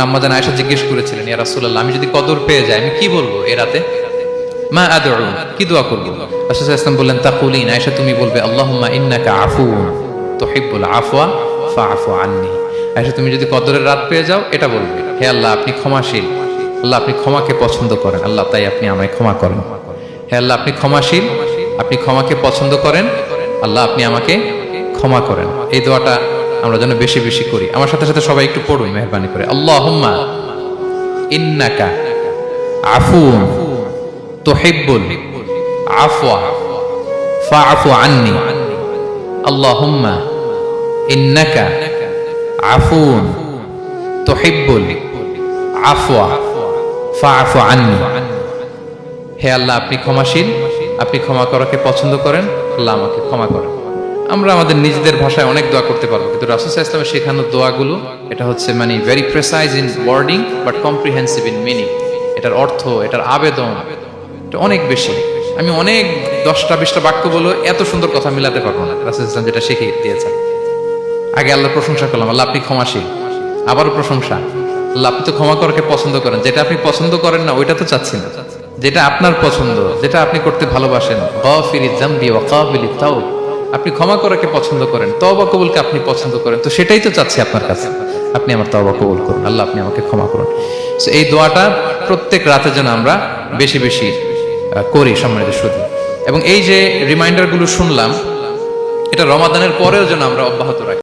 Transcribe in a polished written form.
আম্মা জান আয়েশা জিজ্ঞেস করেছিলেন, ইয়া রাসূলুল্লাহ, আমি যদি কদর পেয়ে যাই আমি কি বলবো এই রাতে? মা আদউ, কি দোয়া করব? রাসূল সাল্লাল্লাহু আলাইহি ওয়াসাল্লাম বললেন, তাকুলিন, আয়েশা তুমি বলবে, আল্লাহুম্মা ইন্নাকা আফুউন তুহিব্বুল আফওয়া ফাআফু আন্নি। আয়েশা তুমি যদি কদরের রাত পেয়ে যাও এটা বলবে, হে আল্লাহ আপনি ক্ষমাশীল, আল্লাহ আপনি ক্ষমাকে পছন্দ করেন, আল্লাহ তাই আপনি আমায় ক্ষমা করেন। হে আল্লাহ আপনি ক্ষমাশীল, আপনি ক্ষমাকে পছন্দ করেন, আল্লাহ আপনি আমাকে ক্ষমা করেন। এই দোয়াটা আমরা যেন বেশি বেশি করি। আমার সাথে সাথে সবাই একটু পড়ুন মেহেরবানি করে। আল্লাহুম্মা ইন্নাকা আফুউন তুহিব্বুল আফওয়া ফাআফু আন্নি। আল্লাহুম্মা ইন্নাকা আফুউন তুহিব্বুল আফওয়া ফাআফু আন্নি। হে আল্লাহ আপনি ক্ষমাশীল, আপনি ক্ষমা করাকে পছন্দ করেন, আল্লাহ আমাকে ক্ষমা করেন। আমরা আমাদের নিজেদের ভাষায় অনেক দোয়া করতে পারবো, কিন্তু রাসূল সাল্লাল্লাহু আলাইহি ওয়াসাল্লামের শেখানো দোয়াগুলো এটা হচ্ছে মানে very precise in wording but comprehensive in meaning. এটার অর্থ, এটার আবেদন এটা অনেক বেশি। আমি অনেক 10টা-20টা বাক্য বলে এত সুন্দর কথা মিলাতে পারবো না। রাসূল সাল্লাল্লাহু আলাইহি ওয়াসাল্লাম যেটা শিখিয়ে দিয়েছেন, আগে আল্লাহর প্রশংসা করলাম, আল্লাহ আপনি ক্ষমাশীল, আবারও প্রশংসা, আল্লাহ আপনি তো ক্ষমা করাকে পছন্দ করেন। যেটা আপনি পছন্দ করেন না ওইটা তো চাচ্ছি না, যেটা আপনার পছন্দ, যেটা আপনি করতে ভালোবাসেন, গাফিরিয যামবি ওয়া কাবিলিত তাওব, আপনি ক্ষমা করাকে পছন্দ করেন, তওবা কবুলকে আপনি পছন্দ করেন, তো সেটাই তো চাচ্ছি আপনার কাছে, আপনি আমার তওবা কবুল করুন, আল্লাহ আপনি আমাকে ক্ষমা করুন। সো এই দোয়াটা প্রত্যেক রাতে যেন আমরা বেশি বেশি করি সম্মানিত সুধী। এবং এই যে রিমাইন্ডারগুলো শুনলাম, এটা রমাদানের পরেও যেন আমরা অব্যাহত রাখি।